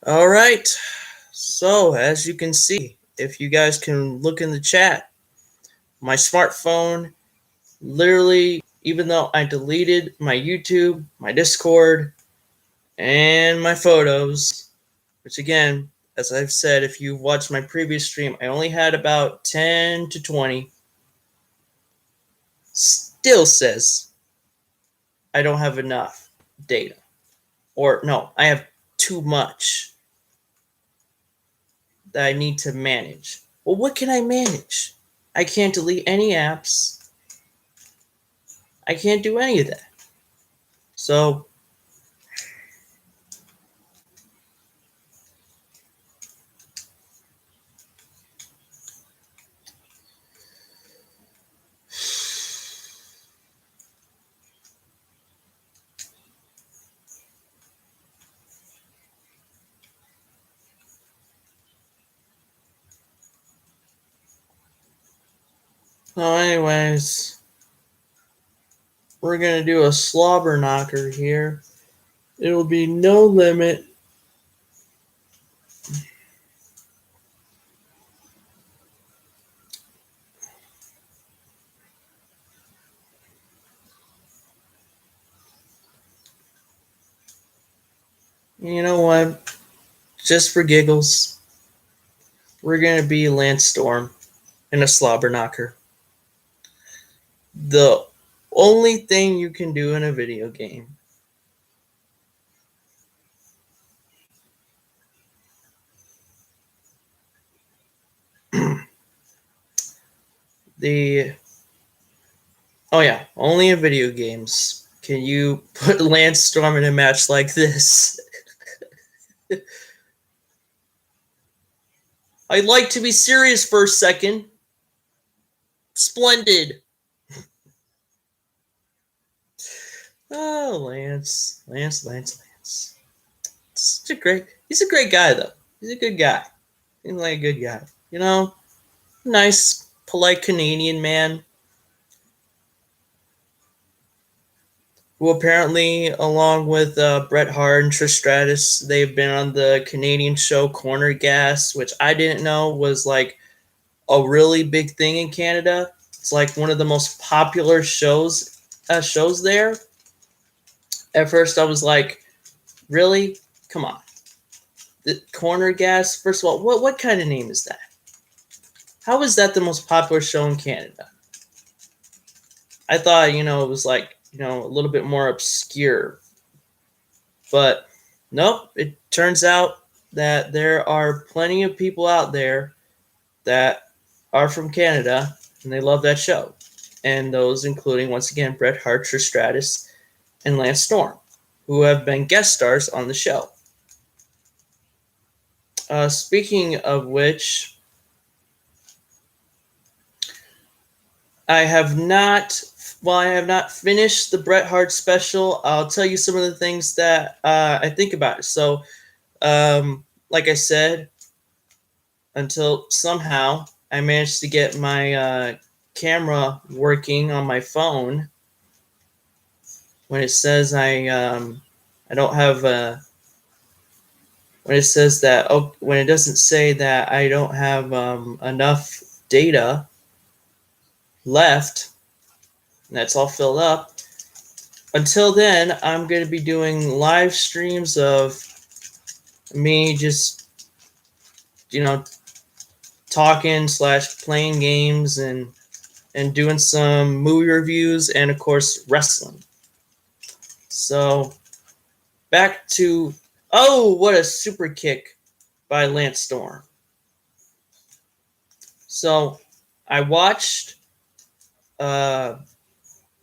All right. So, as you can see, if you guys can look in the chat, my smartphone literally, even though I deleted my YouTube, my Discord, and my photos, which again, as I've said, if you watched my previous stream, I only had about 10 to 20, still says I don't have enough data. Or, no, I have too much that I need to manage. Well, what can I manage? I can't delete any apps. I can't do any of that. So, anyways, we're going to do a slobber knocker here. It'll be no limit. You know what? Just for giggles, we're going to be Lance Storm in a slobber knocker. The only thing you can do in a video game. Only in video games can you put Lance Storm in a match like this. I'd like to be serious for a second. Splendid. Oh, Lance. He's a great guy, though. He's a good guy. He's like a good guy. You know, nice, polite Canadian man who apparently, along with Bret Hart and Trish Stratus, they've been on the Canadian show Corner Gas, which I didn't know was like a really big thing in Canada. It's like one of the most popular shows there. At first, I was like, really? Come on. The Corner Gas? First of all, what kind of name is that? How is that the most popular show in Canada? I thought, it was like, a little bit more obscure. But nope, it turns out that there are plenty of people out there that are from Canada and they love that show. And those including, once again, Bret Hart, Trish Stratus, and Lance Storm, who have been guest stars on the show. Speaking of which, I have not finished the Bret Hart special. I'll tell you some of the things that I think about it. So, like I said, until somehow I managed to get my camera working on my phone. When it says I don't have when it doesn't say that I don't have enough data left, and that's all filled up. Until then, I'm going to be doing live streams of me just, talking / playing games and doing some movie reviews and, of course, wrestling. So, back to, what a super kick by Lance Storm. So, I watched about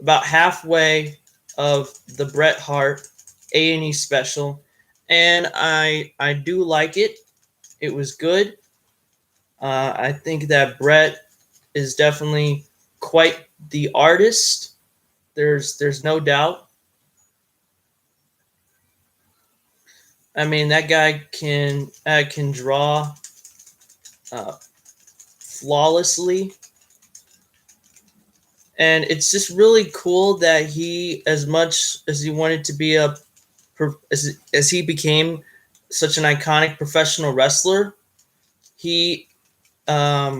halfway of the Bret Hart A&E special, and I do like it. It was good. I think that Bret is definitely quite the artist. There's no doubt. I mean, that guy can draw flawlessly. And it's just really cool that he, as much as he wanted to be as he became such an iconic professional wrestler. He at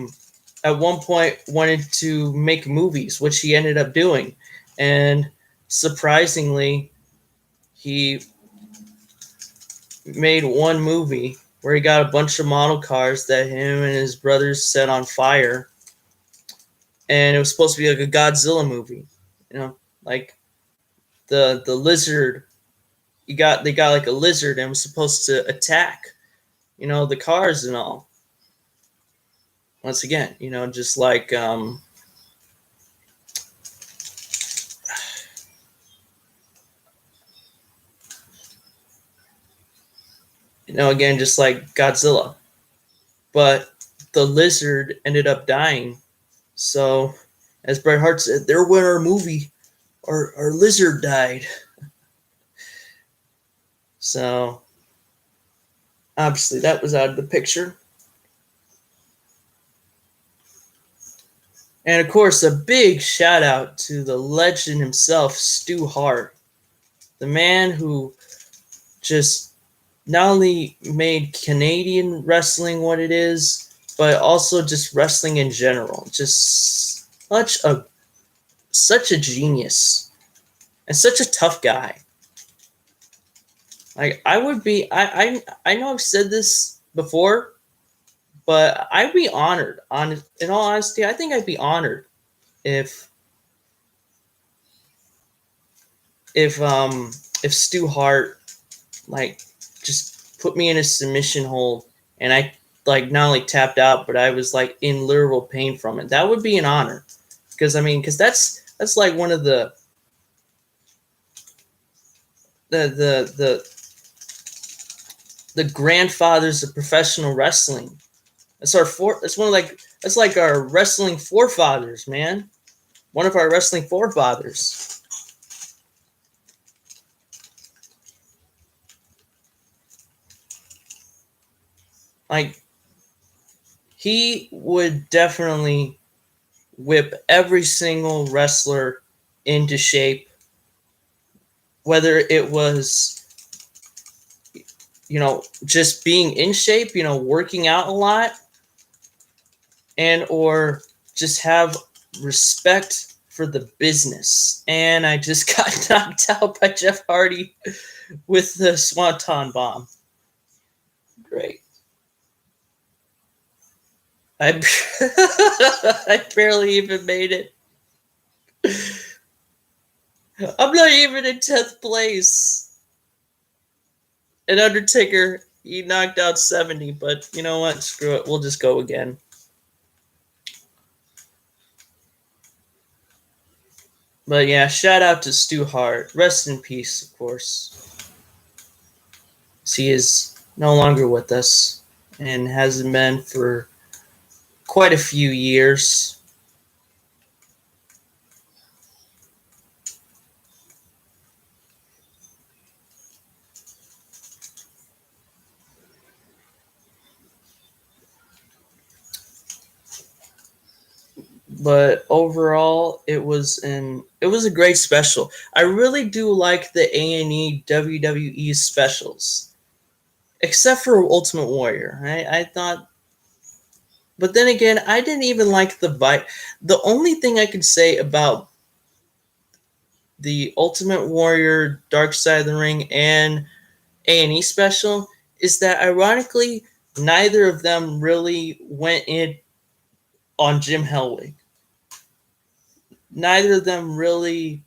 one point wanted to make movies, which he ended up doing. And surprisingly, he made one movie where he got a bunch of model cars that him and his brothers set on fire. And it was supposed to be like a Godzilla movie, like the lizard. They got like a lizard and was supposed to attack, the cars and all. Once again, just like again, just like Godzilla. But the lizard ended up dying. So, as Bret Hart said, there went our movie. Our lizard died. So, obviously, that was out of the picture. And of course, a big shout out to the legend himself, Stu Hart, the man who just not only made Canadian wrestling what it is, but also just wrestling in general. Just such a genius and such a tough guy. Like I would be, I know I've said this before, but I'd be honored. In all honesty, I think I'd be honored if Stu Hart like just put me in a submission hold and I like not only tapped out, but I was like in literal pain from it. That would be an honor, because that's like one of the grandfathers of professional wrestling. That's that's like our wrestling forefathers, man. One of our wrestling forefathers. Like, he would definitely whip every single wrestler into shape, whether it was, just being in shape, working out a lot, and or just have respect for the business. And I just got knocked out by Jeff Hardy with the Swanton Bomb. Great. I barely even made it. I'm not even in 10th place. And Undertaker, he knocked out 70, but you know what? Screw it. We'll just go again. But yeah, shout out to Stu Hart. Rest in peace, of course. He is no longer with us and hasn't been for quite a few years. But overall, it was a great special. I really do like the A&E WWE specials, except for Ultimate Warrior. I thought, but then again, I didn't even like the vibe. The only thing I could say about the Ultimate Warrior, Dark Side of the Ring, and A&E special is that ironically, neither of them really went in on Jim Hellwig. Neither of them really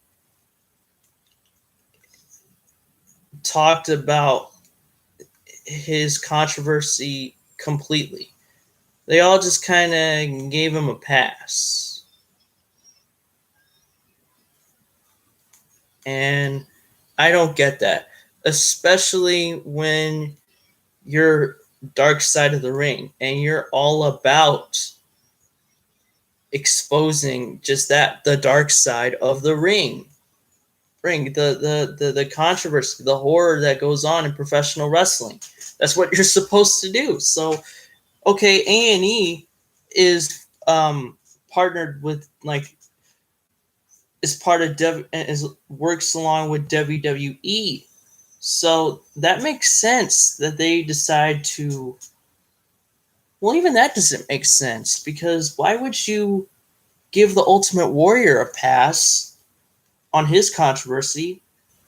talked about his controversy completely. They all just kind of gave him a pass. And I don't get that, especially when you're Dark Side of the Ring and you're all about exposing just the dark side of the ring, the controversy, the horror that goes on in professional wrestling. That's what you're supposed to do. So, okay, A&E is partnered with is part of works along with WWE, So that makes sense that they decide to. Well, even that doesn't make sense because why would you give the Ultimate Warrior a pass on his controversy,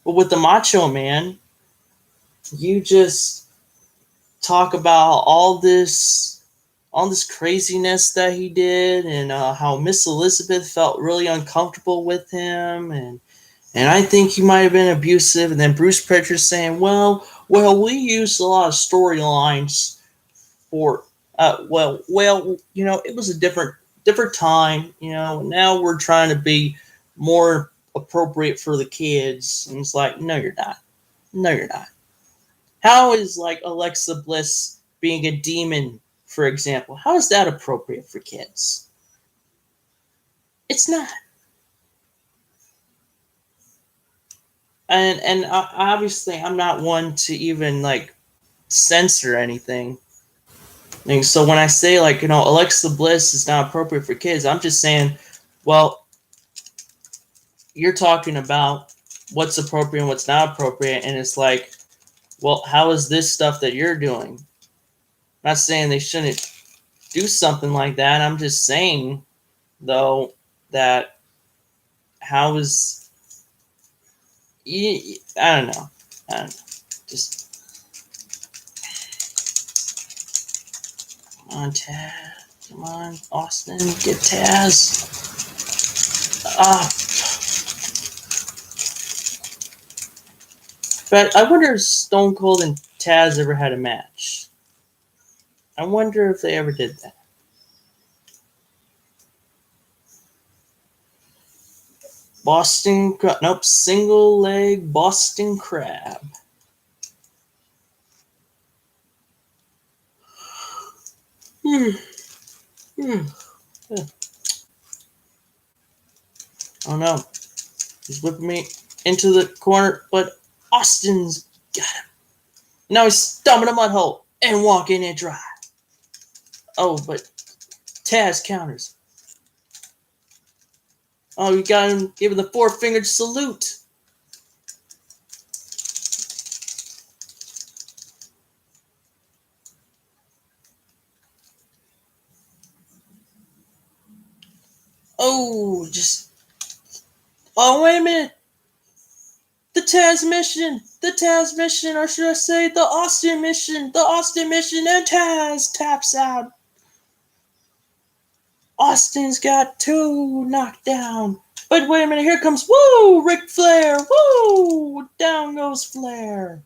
but with the Macho Man, you just talk about all this craziness that he did, and how Miss Elizabeth felt really uncomfortable with him, and I think he might have been abusive. And then Bruce Pritchard saying, "Well, we used a lot of storylines for, it was a different time. Now we're trying to be more appropriate for the kids." And it's like, no, you're not. No, you're not. How is like Alexa Bliss being a demon, for example? How is that appropriate for kids? It's not. And obviously, I'm not one to even like censor anything. And so when I say like Alexa Bliss is not appropriate for kids, I'm just saying, well, you're talking about what's appropriate and what's not appropriate, and it's like, well, how is this stuff that you're doing? I'm not saying they shouldn't do something like that. I'm just saying though that how is I don't know. I don't know. Just come on, Taz. Come on, Austin, get Taz. Ah, but I wonder if Stone Cold and Taz ever had a match. I wonder if they ever did that. Nope, single leg Boston Crab. Hmm. Hmm. Yeah. Oh no. He's whipping me into the corner, but Austin's got him. Now he's stomping a mud hole and walking it dry. Oh, but Taz counters. Oh, you got him giving the four-fingered salute. Oh, just. Oh, wait a minute. The Taz mission, or should I say the Austin mission, and Taz taps out. Austin's got two knocked down. But wait a minute, here comes, woo, Ric Flair, woo, down goes Flair.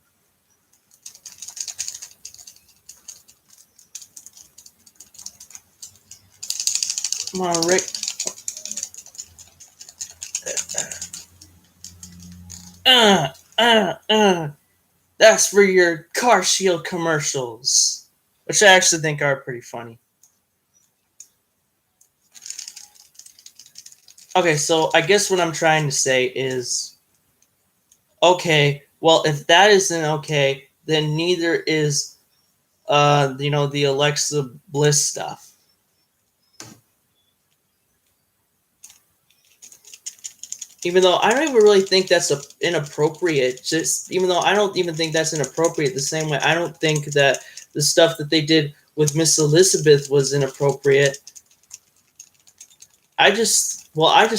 Come on, Rick. That's for your Car Shield commercials, which I actually think are pretty funny. Okay, so I guess what I'm trying to say is, okay, well, if that isn't okay, then neither is, the Alexa Bliss stuff. Even though I don't even really think that's inappropriate, just even though I don't even think that's inappropriate the same way I don't think that the stuff that they did with Miss Elizabeth was inappropriate. I just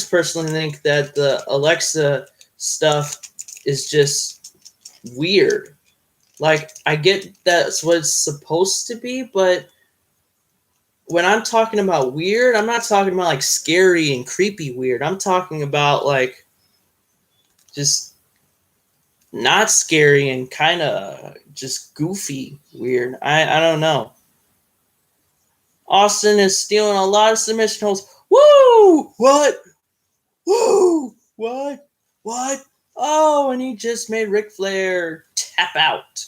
personally think that the Alexa stuff is just weird. Like, I get that's what it's supposed to be, but when I'm talking about weird, I'm not talking about like scary and creepy weird. I'm talking about like just not scary and kind of just goofy weird. I don't know. Austin is stealing a lot of submission holds. Woo! What? Woo! What? What? Oh, and he just made Ric Flair tap out.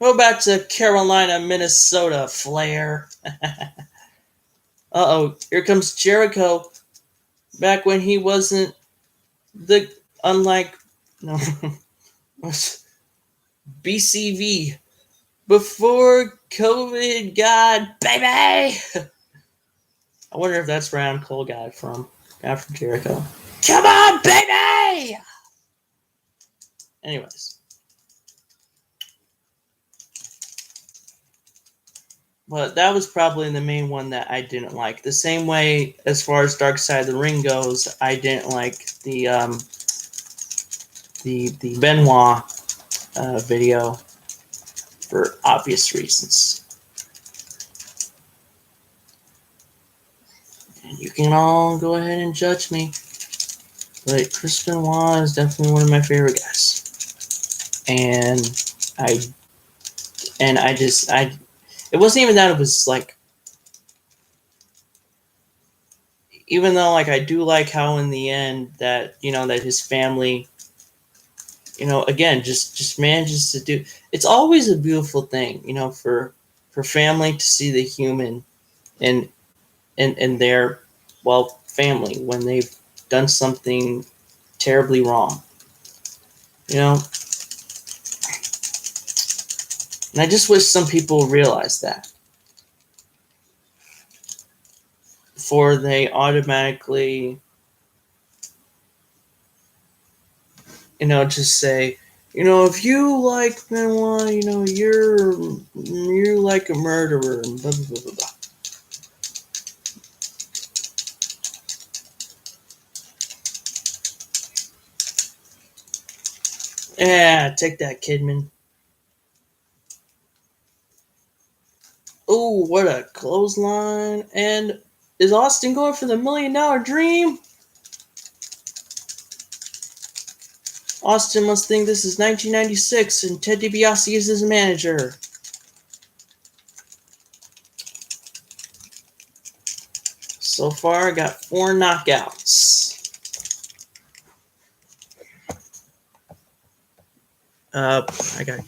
Go back to Carolina, Minnesota, Flair. Uh-oh, here comes Jericho. Back when he wasn't the unlike no BCV before COVID. God, baby. I wonder if that's where Adam Cole got it from. after Jericho. Come on, baby! Anyways. But that was probably the main one that I didn't like. The same way, as far as Dark Side of the Ring goes, I didn't like the Benoit video for obvious reasons. And you can all go ahead and judge me, but Chris Benoit is definitely one of my favorite guys. And it wasn't even that it was like, even though like I do like how in the end that, you know, that his family, you know, again, just manages to do. It's always a beautiful thing, you know, for family to see the human in their, well, family when they've done something terribly wrong, you know. And I just wish some people realized that before they automatically, you know, just say, you know, if you like Benoit, you know, you're like a murderer and blah blah blah blah blah. Yeah, take that, Kidman. Oh, what a clothesline. And is Austin going for the $1 million dream? Austin must think this is 1996 and Ted DiBiase is his manager. So far, I got 4 knockouts. I got